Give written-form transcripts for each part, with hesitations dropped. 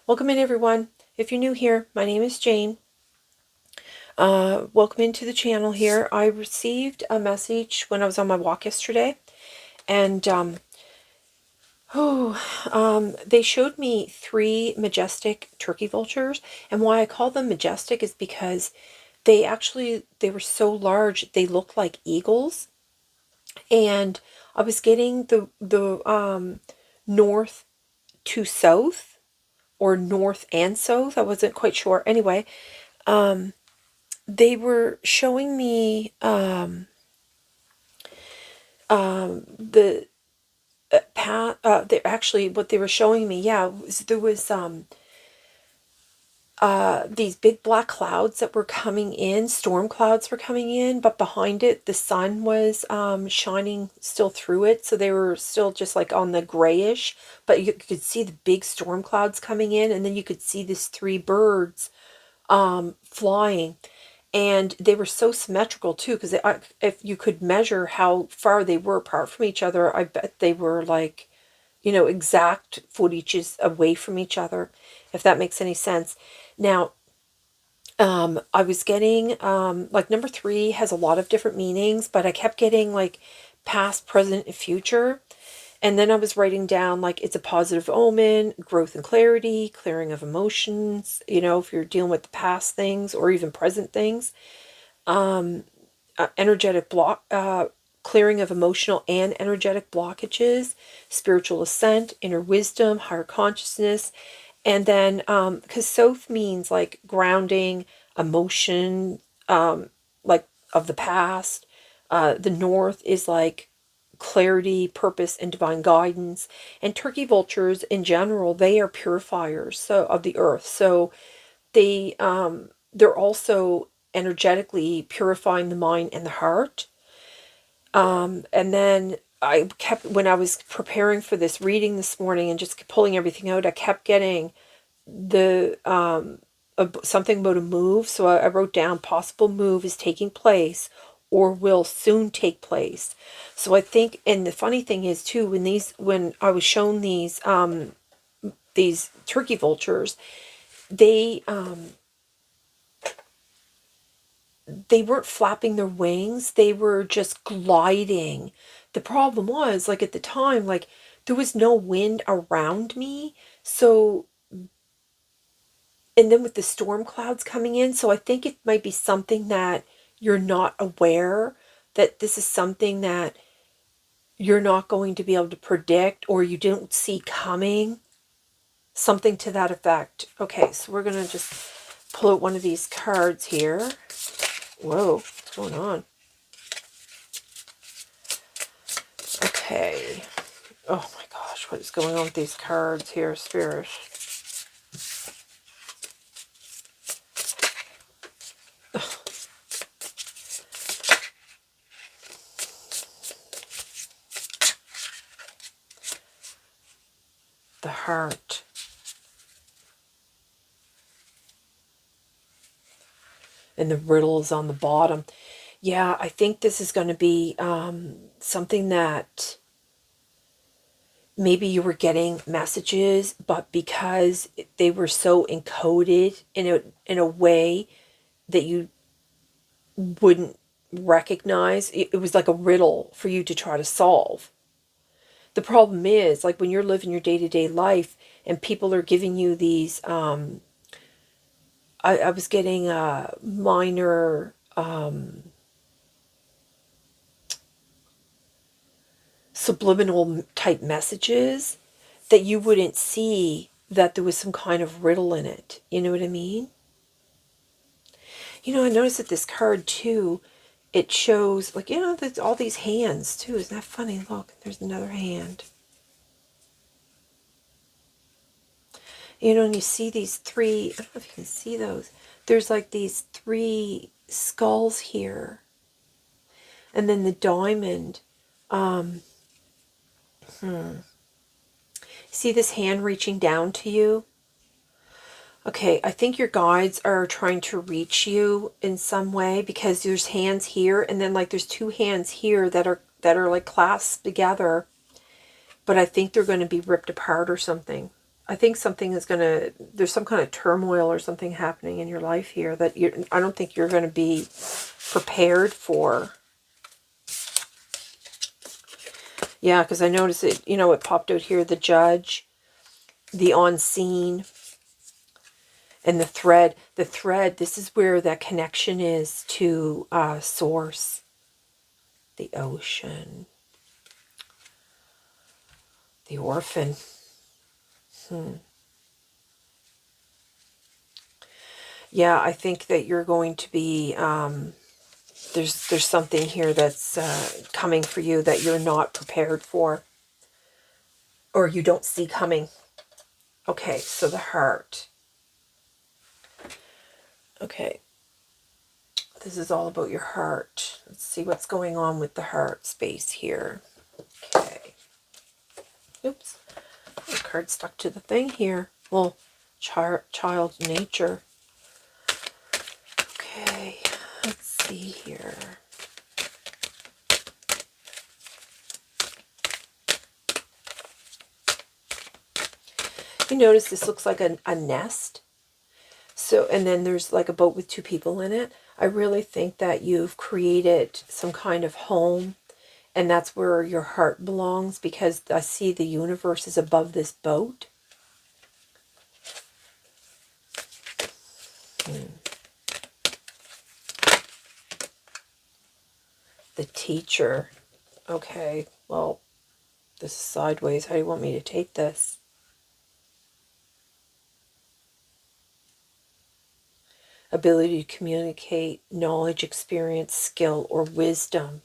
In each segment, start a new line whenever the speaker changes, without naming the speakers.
Welcome in, everyone. If you're new here, my name is Jane. Welcome into the channel here. I received a message when I was on my walk yesterday, and they showed me three majestic turkey vultures. And why I call them majestic is because they were so large they looked like eagles. And I was getting the north to south, or north and south. I wasn't quite sure. Anyway, they were showing me the path. They actually, what they were showing me, yeah, there was these big black clouds that were coming in. Storm clouds were coming in, but behind it, the sun was shining still through it. So they were still just like on the grayish, but you could see the big storm clouds coming in, and then you could see these three birds flying. And they were so symmetrical too, because if you could measure how far they were apart from each other, I bet they were like, exact footages away from each other, if that makes any sense. Now, I was getting, like, number 3 has a lot of different meanings, but I kept getting like past, present, and future. And then I was writing down, like, it's a positive omen, growth and clarity, clearing of emotions, if you're dealing with the past things or even present things. Energetic block, clearing of emotional and energetic blockages, spiritual ascent, inner wisdom, higher consciousness. And then, because Soth means like grounding, emotion, like of the past. The North is like clarity, purpose, and divine guidance. And turkey vultures in general, they are purifiers of the earth. So they're also energetically purifying the mind and the heart. And then I kept, when I was preparing for this reading this morning and just pulling everything out, I kept getting the something about a move. So I wrote down possible move is taking place or will soon take place. So I think, and the funny thing is too, when I was shown these turkey vultures, they weren't flapping their wings, they were just gliding. The problem was, like, at the time, like, there was no wind around me. So, and then with the storm clouds coming in, so I think it might be something that you're not aware, that this is something that you're not going to be able to predict or you didn't see coming. Something to that effect. Okay, so we're going to just pull out one of these cards here. Whoa, what's going on? Okay. Oh my gosh, what is going on with these cards here, Spirit? The heart. And the riddles on the bottom. Yeah, I think this is going to be something that maybe you were getting messages, but because they were so encoded in a way that you wouldn't recognize, it was like a riddle for you to try to solve. The problem is, like, when you're living your day-to-day life and people are giving you these, I was getting minor subliminal type messages that you wouldn't see that there was some kind of riddle in it. You know what I mean? I noticed that this card too, it shows, like, there's all these hands too. Isn't that funny? Look, there's another hand. And you see these three, I don't know if you can see those. There's like these three skulls here. And then the diamond. See this hand reaching down to you? Okay, I think your guides are trying to reach you in some way, because there's hands here, and then like there's two hands here that are like clasped together, but I think they're going to be ripped apart or something. I think something is going to, there's some kind of turmoil or something happening in your life here that I don't think you're going to be prepared for. Yeah, because I noticed it, you know, it popped out here, the judge, the on-scene, and the thread. The thread, this is where that connection is to source, the ocean, the orphan. Yeah, I think that you're going to be, there's something here that's coming for you that you're not prepared for, or you don't see coming. Okay, so the heart. Okay, this is all about your heart. Let's see what's going on with the heart space here. Okay. Oops. The card stuck to the thing here. Well, child nature. Okay, let's see here. You notice this looks like a nest. So, and then there's like a boat with two people in it. I really think that you've created some kind of home, and that's where your heart belongs, because I see the universe is above this boat. The teacher. Okay, well, this is sideways. How do you want me to take this? Ability to communicate, knowledge, experience, skill, or wisdom.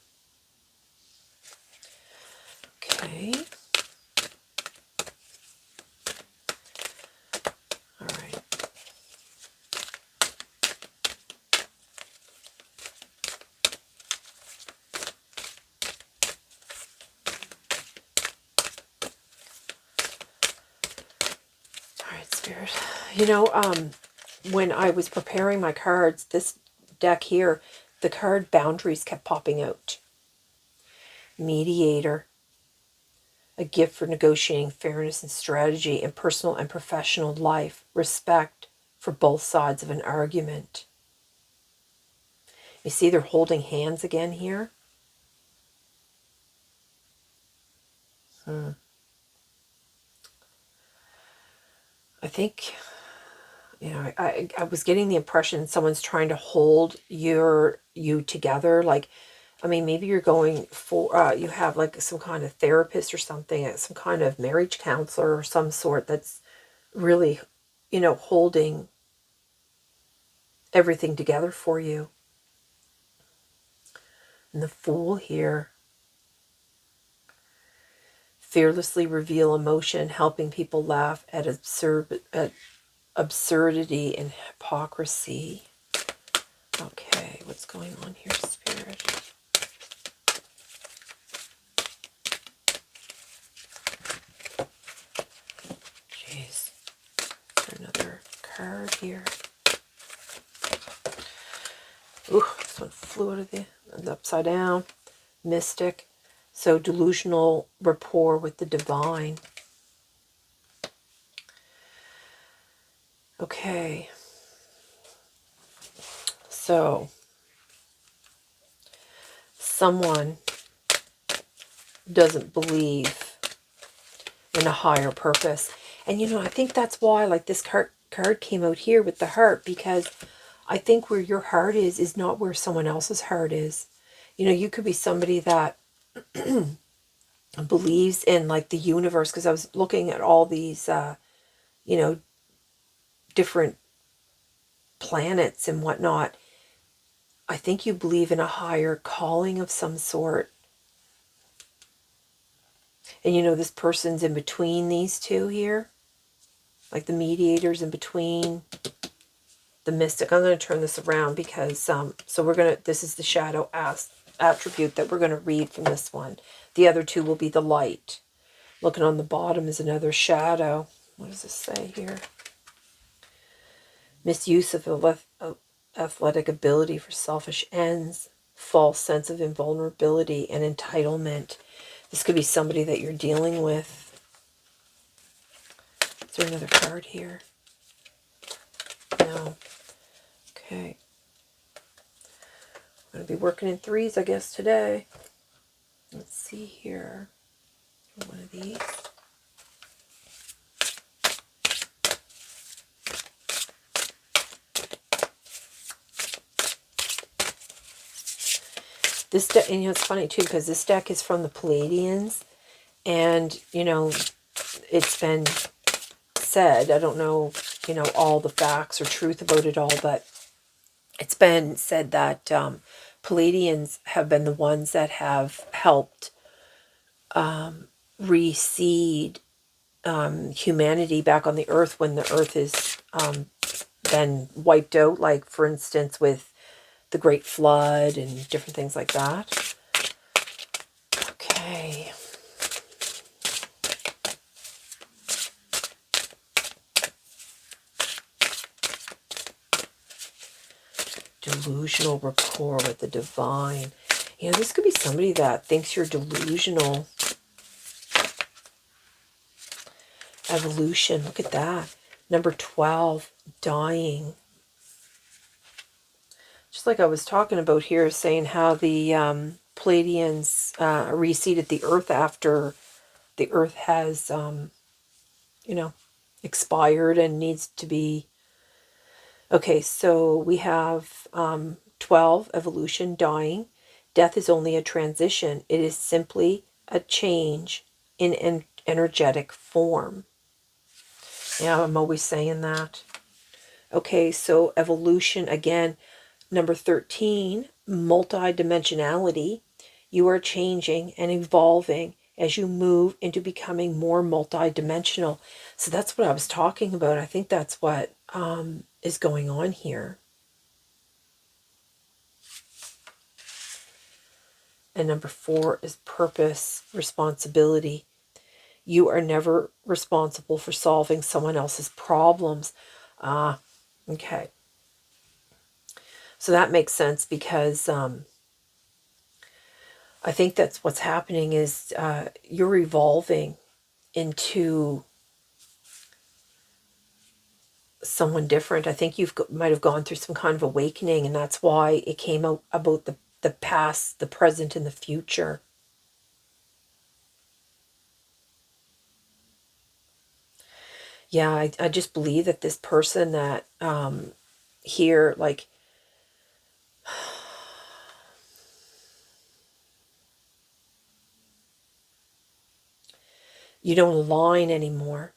Okay. All right. All right, Spirit. You know, when I was preparing my cards, this deck here, the card boundaries kept popping out. Mediator. A gift for negotiating fairness and strategy in personal and professional life. Respect for both sides of an argument. You see they're holding hands again here. I think, you know, I was getting the impression someone's trying to hold you together. Like, I mean, maybe you're going for, you have like some kind of therapist or something, some kind of marriage counselor or some sort that's really, you know, holding everything together for you. And the Fool here. Fearlessly reveal emotion, helping people laugh at absurdity and hypocrisy. Okay, what's going on here, Spirit? Jeez. Is there another card here? Ooh, this one flew out of the upside down. Mystic. So delusional rapport with the divine. Okay. So someone doesn't believe in a higher purpose. And you know, I think that's why like this card came out here with the heart, because I think where your heart is not where someone else's heart is. You know, you could be somebody that believes in like the universe, because I was looking at all these you know, different planets and whatnot. I think you believe in a higher calling of some sort. And you know, this person's in between these two here. Like the mediator's in between the mystic. I'm going to turn this around because, so we're going to, this is the shadow attribute that we're going to read from this one. The other two will be the light. Looking on the bottom is another shadow. What does this say here? Misuse of athletic ability for selfish ends. False sense of invulnerability and entitlement. This could be somebody that you're dealing with. Is there another card here? No. Okay. I'm going to be working in threes, I guess, today. Let's see here. One of these. This deck, and it's funny too, because this deck is from the Palladians, and it's been said, I don't know, all the facts or truth about it all, but it's been said that Palladians have been the ones that have helped reseed humanity back on the earth when the earth has been wiped out, like for instance with the Great Flood and different things like that. Okay. Delusional rapport with the divine. This could be somebody that thinks you're delusional. Evolution, look at that. Number 12, dying. Just like I was talking about here, saying how the Palladians reseeded the earth after the earth has, expired and needs to be. Okay, so we have 12, evolution, dying. Death is only a transition. It is simply a change in energetic form. Yeah, I'm always saying that. Okay, so evolution, again, number 13, multidimensionality. You are changing and evolving as you move into becoming more multidimensional. So that's what I was talking about. I think that's what is going on here. And number 4 is purpose, responsibility. You are never responsible for solving someone else's problems. Okay. So that makes sense, because I think that's what's happening is you're evolving into someone different. I think might have gone through some kind of awakening, and that's why it came out about the past, the present, and the future. Yeah, I just believe that this person that here, like, you don't align anymore.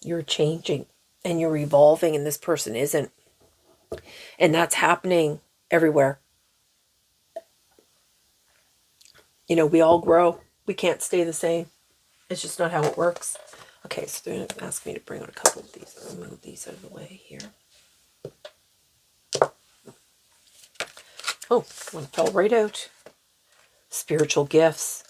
You're changing and you're evolving, and this person isn't. And that's happening everywhere. We all grow. We can't stay the same. It's just not how it works. Okay, so they're going to ask me to bring out a couple of these. I'll move these out of the way here. Oh, one fell right out. Spiritual gifts.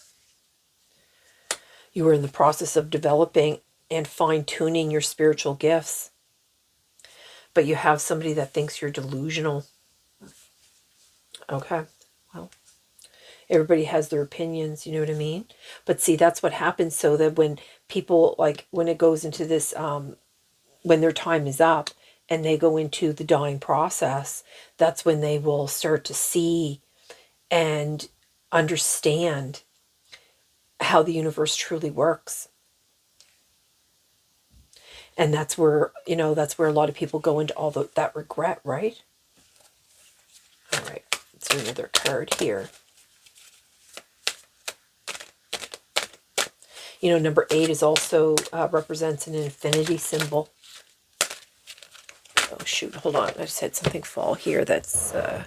You are in the process of developing and fine-tuning your spiritual gifts. But you have somebody that thinks you're delusional. Okay, well, everybody has their opinions, you know what I mean? But see, that's what happens, so that when people, like, when it goes into this, when their time is up and they go into the dying process, that's when they will start to see and understand how the universe truly works. And that's where, that's where a lot of people go into all that regret, right? All right, let's do another card here. Number 8 is also represents an infinity symbol. Oh, shoot, hold on. I just had something fall here that's... I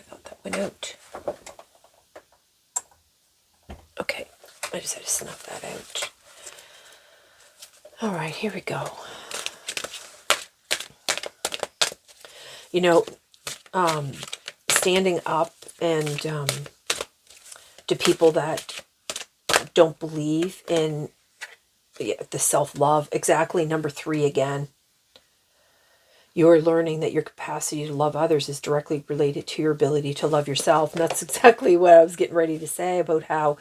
thought that went out. Okay, I just had to snuff that out. All right, here we go. Standing up and to people that don't believe in the self-love. Exactly, number 3 again. You're learning that your capacity to love others is directly related to your ability to love yourself. And that's exactly what I was getting ready to say about how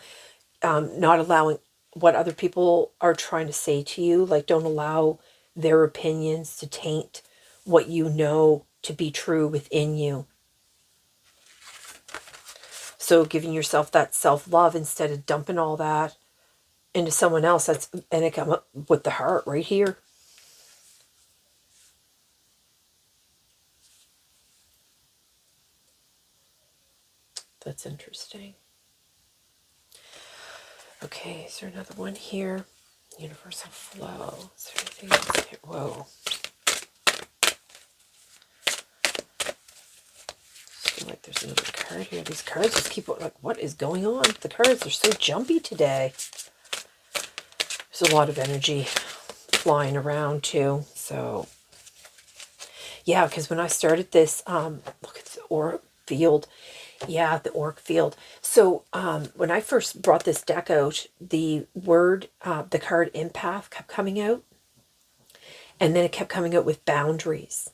not allowing what other people are trying to say to you. Like, don't allow their opinions to taint what you know to be true within you. So giving yourself that self-love instead of dumping all that into someone else. And it come up with the heart right here. That's interesting. Okay, is there another one here? Universal flow. Is there anything else here? Whoa. I feel like there's another card here. These cards just keep like, what is going on? The cards are so jumpy today. There's a lot of energy flying around too. So yeah, because when I started this, look at the Auric Field. Yeah, the Auric Field. So when I first brought this deck out, the word, the card empath kept coming out. And then it kept coming out with boundaries.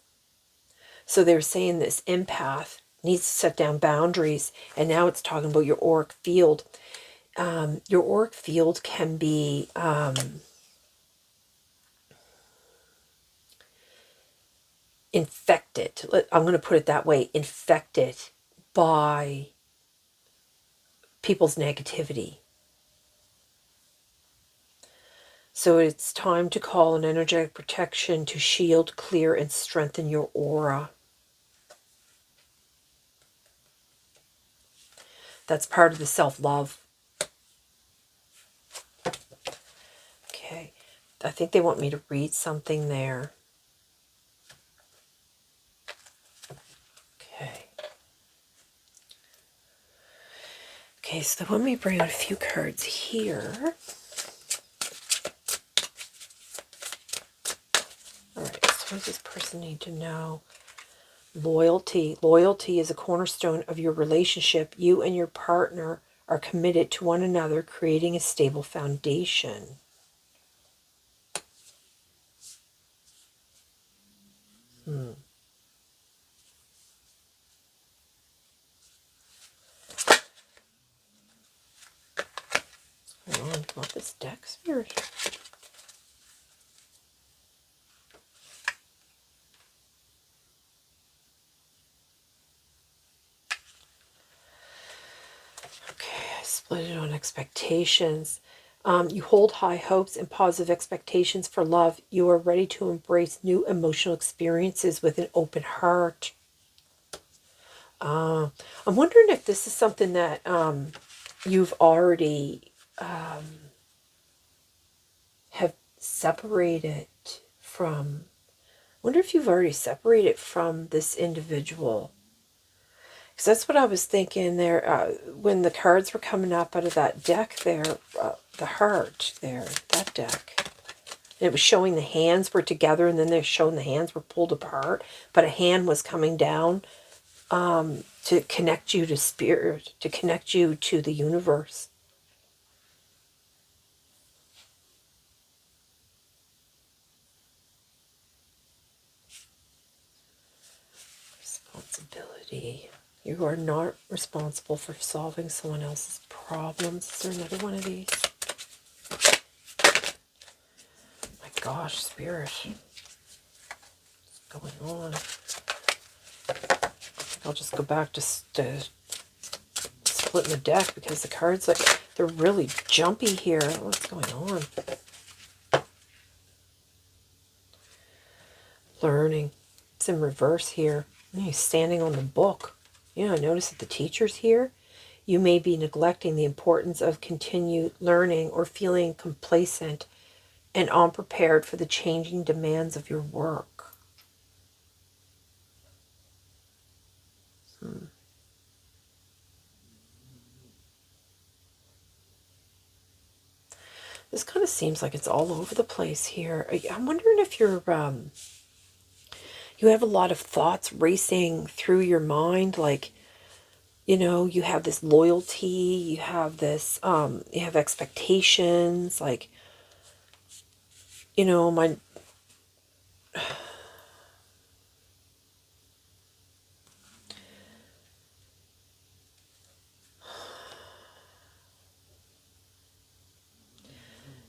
So they were saying this empath needs to set down boundaries. And now it's talking about your Auric Field. Your Auric Field can be infected. I'm going to put it that way. Infected by people's negativity. So it's time to call an energetic protection to shield, clear, and strengthen your aura. That's part of the self-love. Okay. I think they want me to read something there. Okay. Okay, so they want me to bring out a few cards here. Alright, so what does this person need to know? Loyalty. Loyalty is a cornerstone of your relationship. You and your partner are committed to one another, creating a stable foundation. What's going on about this deck, Spirit? Okay, I split it on expectations. You hold high hopes and positive expectations for love. You are ready to embrace new emotional experiences with an open heart. I'm wondering if this is something that you've already have separated from. I wonder if you've already separated from this individual. Because that's what I was thinking there when the cards were coming up out of that deck there, the heart there, that deck. And it was showing the hands were together, and then they're showing the hands were pulled apart, but a hand was coming down to connect you to spirit, to connect you to the universe. Responsibility. You are not responsible for solving someone else's problems. Is there another one of these? My gosh, Spirit. What's going on? I'll just go back to splitting the deck because the cards, like, they're really jumpy here. What's going on? Learning. It's in reverse here. He's standing on the book. Yeah, notice that the teacher's here. You may be neglecting the importance of continued learning or feeling complacent and unprepared for the changing demands of your work. This kind of seems like it's all over the place here. I'm wondering if you're you have a lot of thoughts racing through your mind, like, you know, you have this loyalty, you have this you have expectations, like, you know,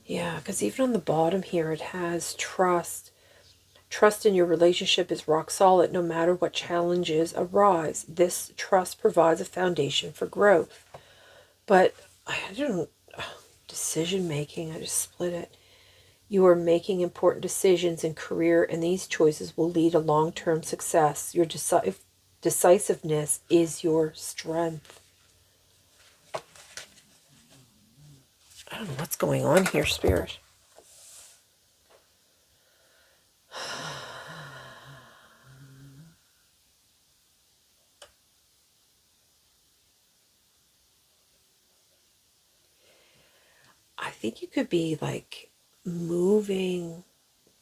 Yeah, because even on the bottom here, it has trust. Trust in your relationship is rock solid no matter what challenges arise. This trust provides a foundation for growth. But I don't, decision making, I just split it. You are making important decisions in career, and these choices will lead to long-term success. Your decisiveness is your strength. I don't know what's going on here, Spirit. I think you could be like moving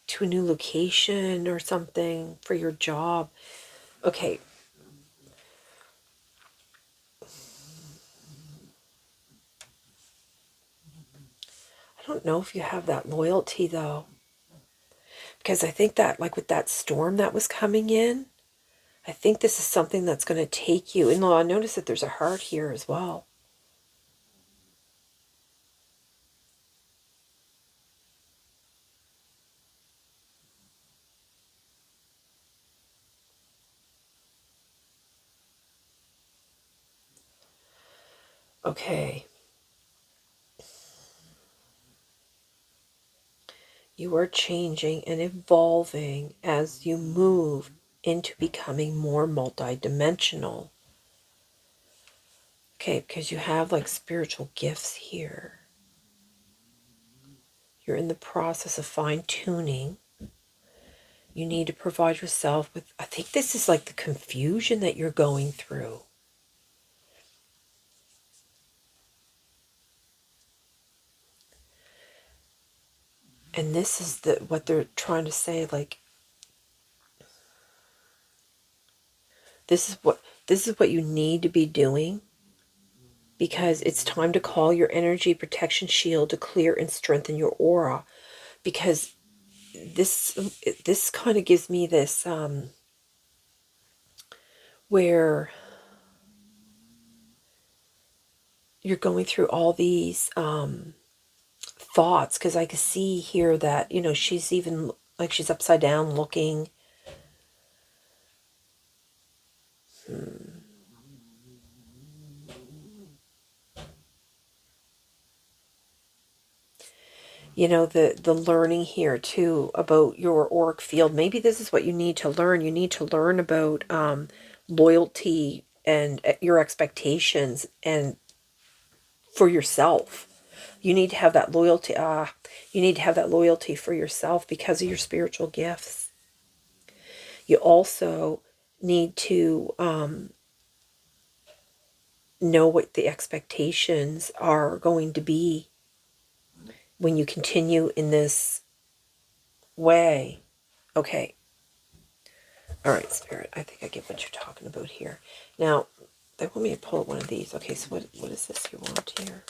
to a new location or something for your job. Okay. I don't know if you have that loyalty though. Because I think that, like with that storm that was coming in, I think this is something that's going to take you. And I notice that there's a heart here as well. Okay. You are changing and evolving as you move into becoming more multidimensional. Okay, because you have like spiritual gifts here. You're in the process of fine tuning. You need to provide yourself with, I think this is like the confusion that you're going through. And this is what they're trying to say, like, this is what you need to be doing, because it's time to call your energy protection shield to clear and strengthen your aura, because this kind of gives me this where you're going through all these thoughts, because I can see here that, you know, she's even like she's upside down looking. You know, the learning here too about your auric field. Maybe this is what you need to learn. You need to learn about loyalty and your expectations, and for yourself. You need to have that loyalty. You need to have that loyalty for yourself because of your spiritual gifts. You also need to know what the expectations are going to be when you continue in this way. Okay. All right, Spirit. I think I get what you're talking about here. Now, they want me to pull one of these. Okay, so what is this you want here?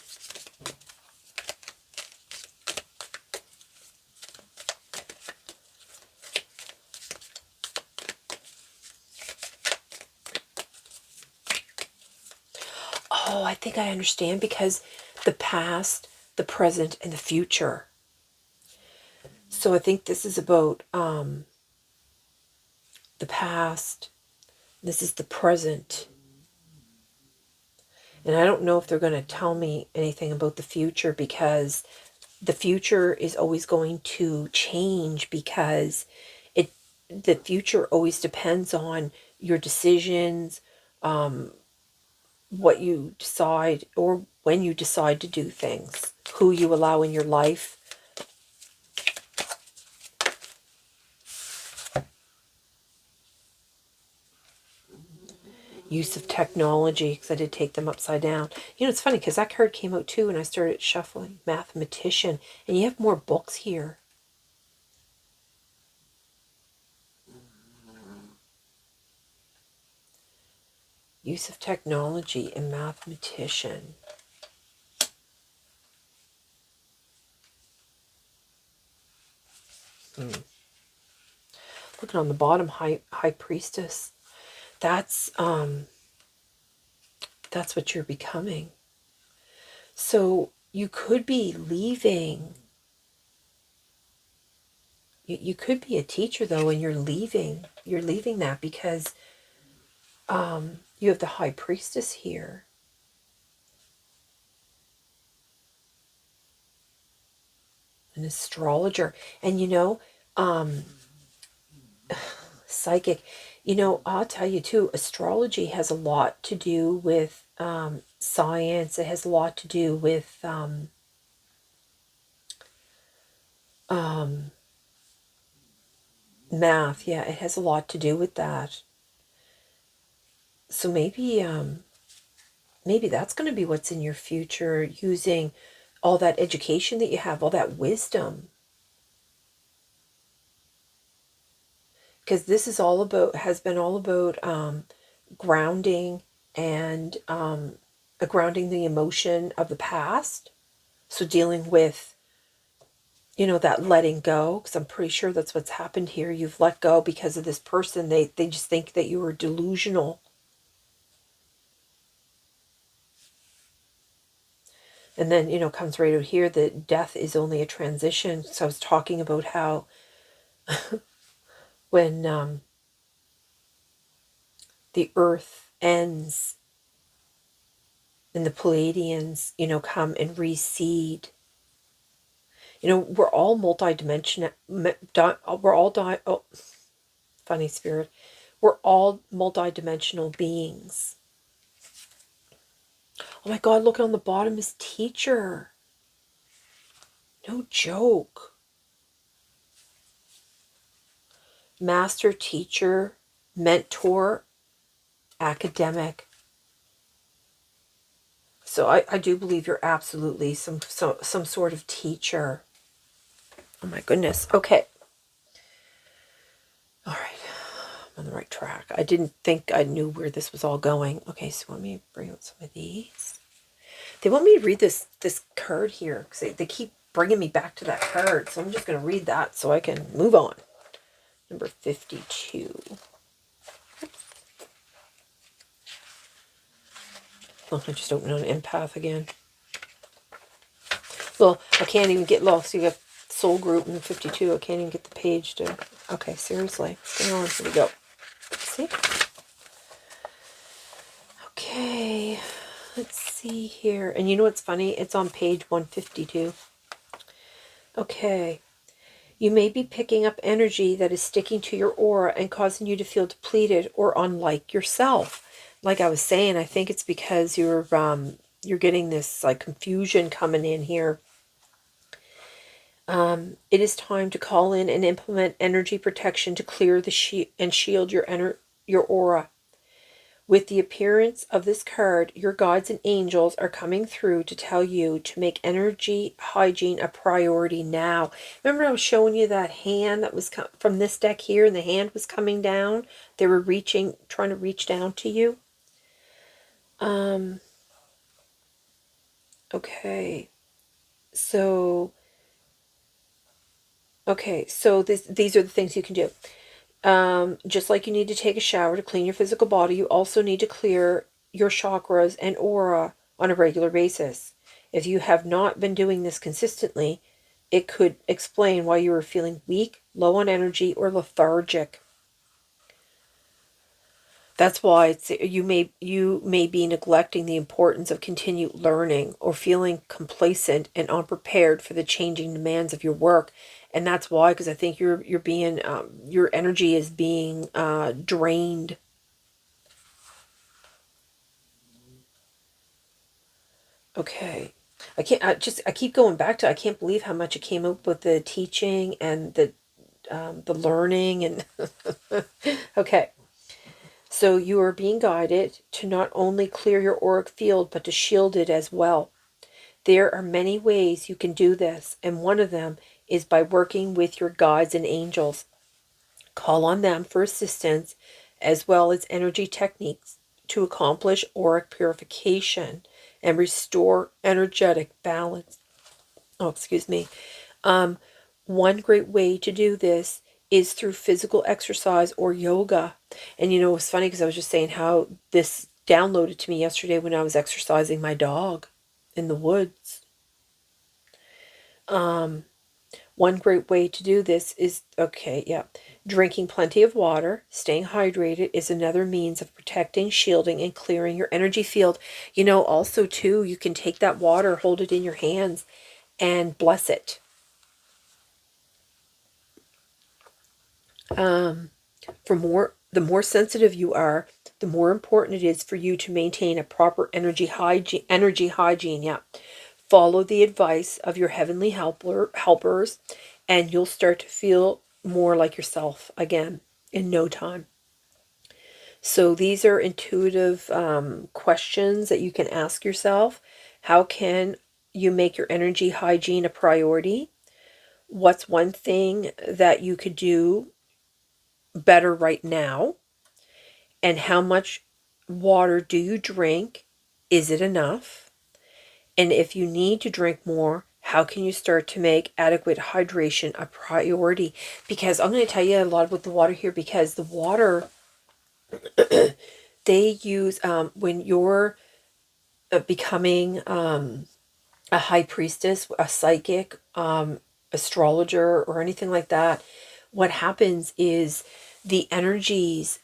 Oh, I think I understand, because the past, the present, and the future. So I think this is about the past. This is the present. And I don't know if they're going to tell me anything about the future, because the future is always going to change, because the future always depends on your decisions, what you decide, or when you decide to do things, who you allow in your life. Use of technology, because I did take them upside down. You know, it's funny because that card came out too, and I started shuffling mathematician, and you have more books here. Use of technology and mathematician. Looking on the bottom, high priestess. That's what you're becoming. So you could be leaving You could be a teacher though, and you're leaving. You're leaving that because you have the high priestess here. An astrologer. And psychic. I'll tell you too, astrology has a lot to do with science. It has a lot to do with math. Yeah, it has a lot to do with that. So maybe that's going to be what's in your future, using all that education that you have, all that wisdom. Because this is all about, has been all about grounding and grounding the emotion of the past. So dealing with, that letting go, because I'm pretty sure that's what's happened here. You've let go because of this person. They just think that you were delusional. And then, comes right out here that death is only a transition. So I was talking about how when the earth ends and the Pleiadians, come and reseed. We're all multidimensional. Funny spirit. We're all multidimensional beings. Oh my God, look on the bottom is teacher. No joke. Master, teacher, mentor, academic. So I do believe you're absolutely some sort of teacher. Oh my goodness. Okay. All right. I'm on the right track. I didn't think I knew where this was all going. Okay, so let me bring out some of these. They want me to read this card here because they keep bringing me back to that card. So I'm just going to read that so I can move on. Number 52. Oh, I just opened on empath again. Well, I can't even get lost. You got soul group and 52. I can't even get the page to... Okay, seriously. What's going on? Here we go. See? Okay. Let's see here. And you know what's funny? It's on page 152. Okay. You may be picking up energy that is sticking to your aura and causing you to feel depleted or unlike yourself. Like I was saying, I think it's because you're getting this like confusion coming in here. It is time to call in and implement energy protection to clear the and shield your aura. With the appearance of this card, your guides and angels are coming through to tell you to make energy hygiene a priority now. Remember I was showing you that hand that was from this deck here, and the hand was coming down? They were trying to reach down to you. Okay. So these are the things you can do. Just like you need to take a shower to clean your physical body, you also need to clear your chakras and aura on a regular basis. If you have not been doing this consistently, it could explain why you are feeling weak, low on energy, or lethargic. That's why you may be neglecting the importance of continued learning or feeling complacent and unprepared for the changing demands of your work. And that's why, because I think you're being your energy is being drained. Okay, I keep going back to, I can't believe how much it came up with the teaching and the learning and okay. So you are being guided to not only clear your auric field, but to shield it as well. There are many ways you can do this, and one of them is by working with your guides and angels. Call on them for assistance, as well as energy techniques to accomplish auric purification and restore energetic balance. Oh, excuse me. One great way to do this is through physical exercise or yoga. And it's funny because I was just saying how this downloaded to me yesterday when I was exercising my dog in the woods. One great way to do this is, okay, yeah, drinking plenty of water, staying hydrated is another means of protecting, shielding, and clearing your energy field. Also, too, you can take that water, hold it in your hands, and bless it. The more sensitive you are, the more important it is for you to maintain a proper energy hygiene. Yeah. Follow the advice of your heavenly helpers, and you'll start to feel more like yourself again in no time. So these are intuitive questions that you can ask yourself. How can you make your energy hygiene a priority? What's one thing that you could do better right now? And how much water do you drink? Is it enough? And if you need to drink more, how can you start to make adequate hydration a priority? Because I'm going to tell you a lot about the water here, because the water they use when you're becoming a high priestess, a psychic, astrologer, or anything like that, what happens is the energies,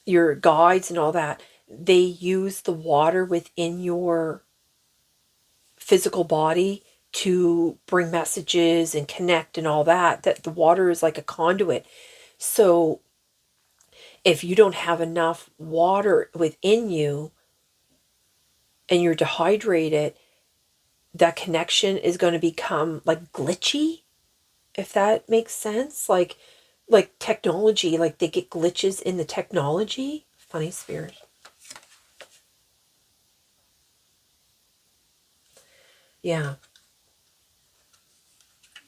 your guides and all that, they use the water within your physical body to bring messages and connect and all that the water is like a conduit. So if you don't have enough water within you and you're dehydrated, that connection is going to become like glitchy, if that makes sense. Like technology, like they get glitches in the technology. Funny spirit. Yeah,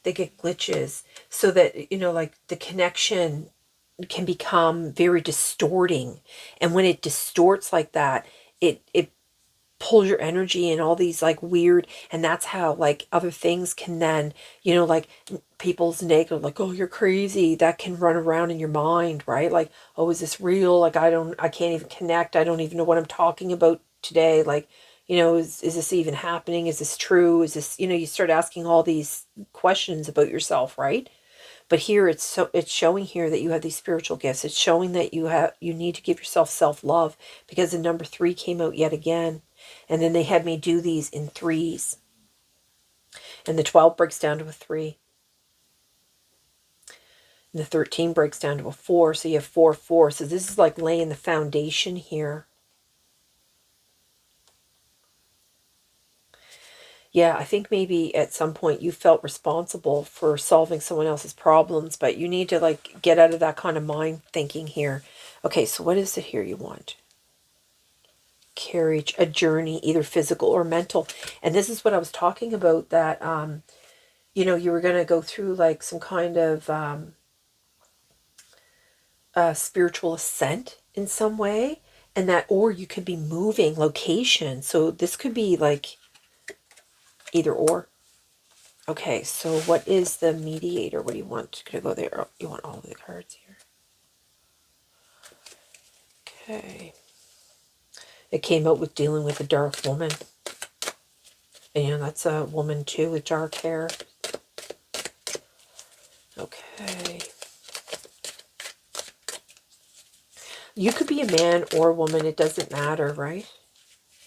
they get glitches so that, like the connection can become very distorting. And when it distorts like that, it pulls your energy in all these like weird, and that's how like other things can then, like people's negative, like, oh, you're crazy, that can run around in your mind, right? Like, oh, is this real? Like, I can't even connect. I don't even know what I'm talking about today. Like, is this even happening? Is this true? Is this, you start asking all these questions about yourself, right? But here it's showing here that you have these spiritual gifts. It's showing that you need to give yourself self-love, because the number 3 came out yet again. And then they had me do these in threes. And the 12 breaks down to a 3. And the 13 breaks down to a 4. So you have 4, 4. So this is like laying the foundation here. Yeah, I think maybe at some point you felt responsible for solving someone else's problems, but you need to like get out of that kind of mind thinking here. Okay, so what is it here you want? Carriage, a journey, either physical or mental. And this is what I was talking about, that you were going to go through like some kind of spiritual ascent in some way, and that, or you could be moving location. So this could be like either or. Okay, so what is the mediator? What do you want? Could I go there? Oh, you want all of the cards here. Okay. It came out with dealing with a dark woman. And that's a woman too with dark hair. Okay. You could be a man or a woman. It doesn't matter, right?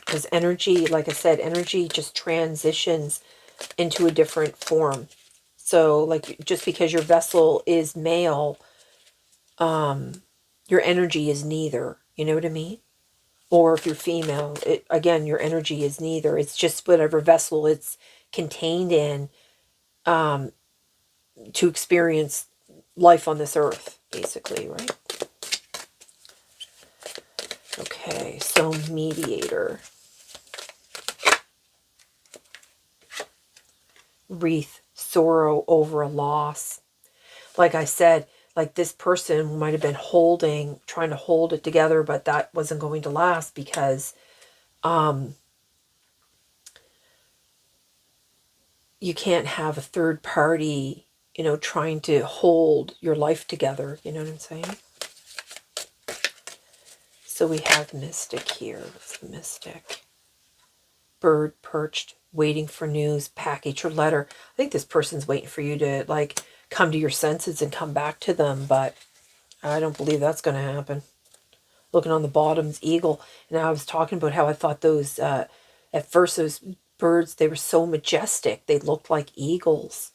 Because energy, like I said, energy just transitions into a different form. So, like, just because your vessel is male, your energy is neither. You know what I mean? Or if you're female, again, your energy is neither. It's just whatever vessel it's contained in to experience life on this earth, basically, right? Okay, so mediator. Wreath, sorrow over a loss. Like I said, like this person might have been trying to hold it together, but that wasn't going to last because you can't have a third party, trying to hold your life together. You know what I'm saying? So we have mystic here. What's the mystic? Bird perched waiting for news, package, or letter. I think this person's waiting for you to, like, come to your senses and come back to them, but I don't believe that's going to happen. Looking on the bottom's eagle. And I was talking about how I thought those, at first, those birds, they were so majestic. They looked like eagles.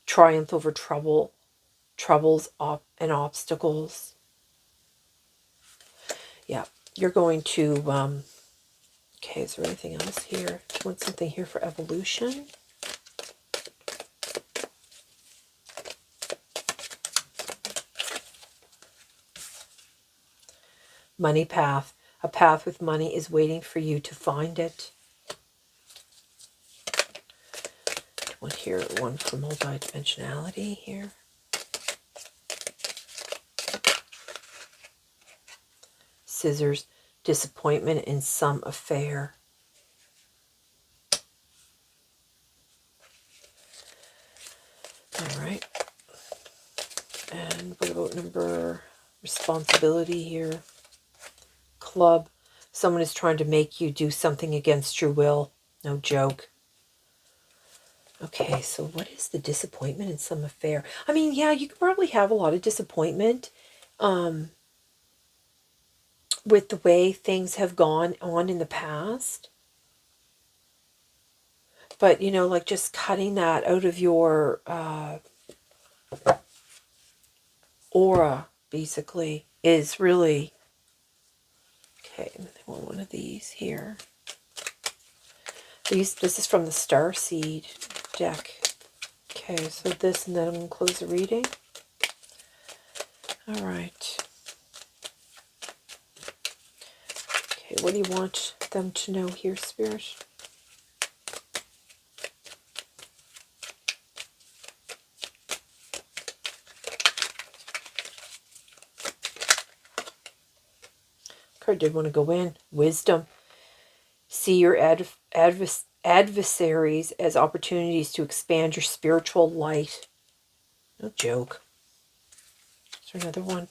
Triumph over troubles and obstacles. Yeah, you're going to, okay, is there anything else here? Do you want something here for evolution? Money path. A path with money is waiting for you to find it. One here, one for multidimensionality here. Scissors. Disappointment in some affair. All right. And what about number responsibility here? Club. Someone is trying to make you do something against your will. No joke. Okay, so what is the disappointment in some affair? I mean, yeah, you could probably have a lot of disappointment with the way things have gone on in the past. But, you know, like just cutting that out of your aura, basically, is really... Okay, and I want one of these here. This is from the Starseed deck. Okay, so this, and then I'm going to close the reading. All right. Okay, what do you want them to know here, Spirit? Card did want to go in. Wisdom. See your adversaries as opportunities to expand your spiritual light. No joke. Is there another one?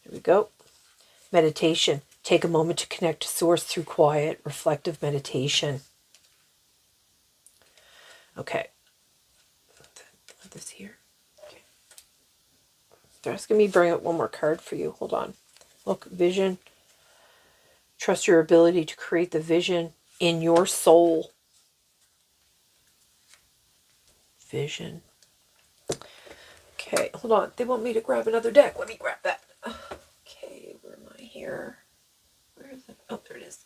Here we go. Meditation. Take a moment to connect to Source through quiet, reflective meditation. Okay. This here. Okay. They're asking me to bring up one more card for you. Hold on. Look, vision. Trust your ability to create the vision in your soul. Vision. Okay, hold on. They want me to grab another deck. Let me grab that. Okay, where am I here? Where is it? Oh, there it is.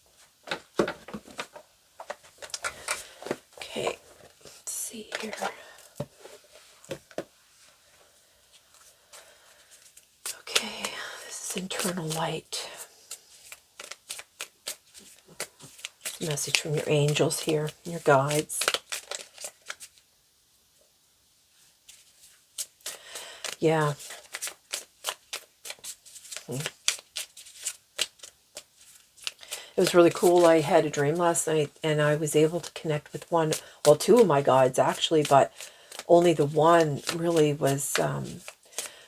Okay, let's see here. Okay, this is internal light. Message from your angels here, your guides. Yeah. It was really cool. I had a dream last night and I was able to connect with one, well, two of my guides actually, but only the one really was,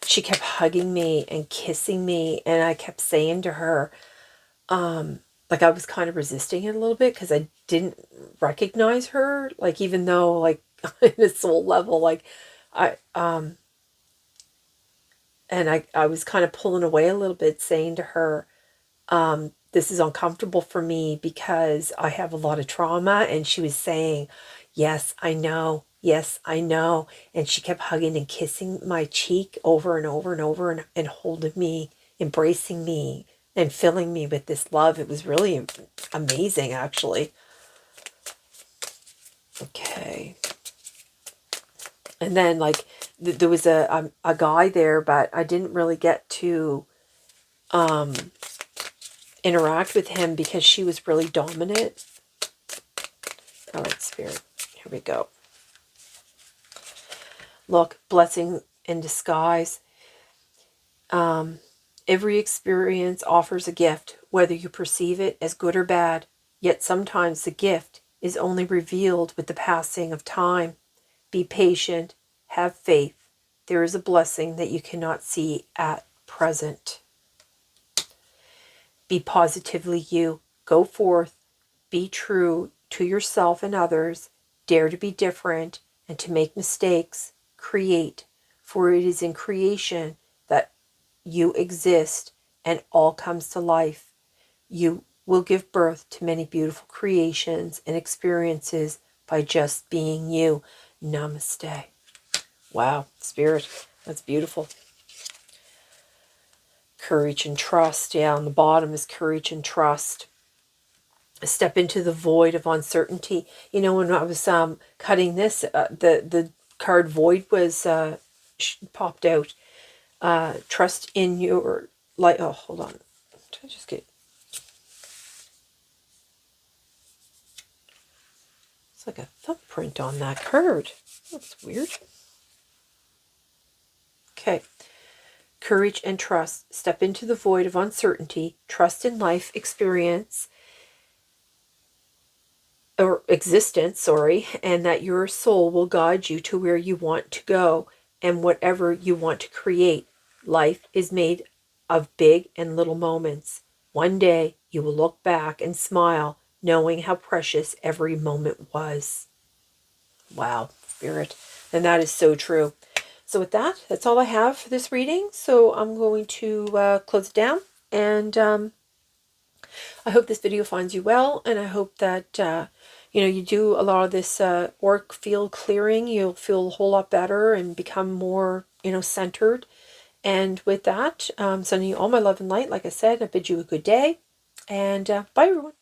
she kept hugging me and kissing me, and I kept saying to her, like I was kind of resisting it a little bit because I didn't recognize her, like even though like in a soul level, like I was kind of pulling away a little bit, saying to her, this is uncomfortable for me because I have a lot of trauma. And she was saying, yes, I know. Yes, I know. And she kept hugging and kissing my cheek over and over and over, and holding me, embracing me, and filling me with this love. It was really amazing, actually. Okay. And then, like, there was a guy there, but I didn't really get to interact with him because she was really dominant. All right, Spirit. Here we go. Look, blessing in disguise. Every experience offers a gift, whether you perceive it as good or bad. Yet sometimes the gift is only revealed with the passing of time. Be patient. Have faith. There is a blessing that you cannot see at present. Be positively you. Go forth. Be true to yourself and others. Dare to be different and to make mistakes. Create. For it is in creation that you exist and all comes to life. You will give birth to many beautiful creations and experiences by just being you. Namaste. Wow, Spirit, that's beautiful. Courage and trust. Yeah, on the bottom is courage and trust. Step into the void of uncertainty. You know, when I was cutting this, the card void was popped out. Trust in your light. Oh, hold on. Did I just get? It's like a thumbprint on that card. That's weird. Okay. Courage and trust. Step into the void of uncertainty. Trust in life experience or existence, and that your soul will guide you to where you want to go and whatever you want to create. Life is made of big and little moments. One day you will look back and smile, knowing how precious every moment was. Wow, Spirit. And that is so true. So with that, that's all I have for this reading. So I'm going to close it down. And I hope this video finds you well. And I hope that, you do a lot of this auric field clearing. You'll feel a whole lot better and become more, centered. And with that, sending you all my love and light. Like I said, I bid you a good day. And bye, everyone.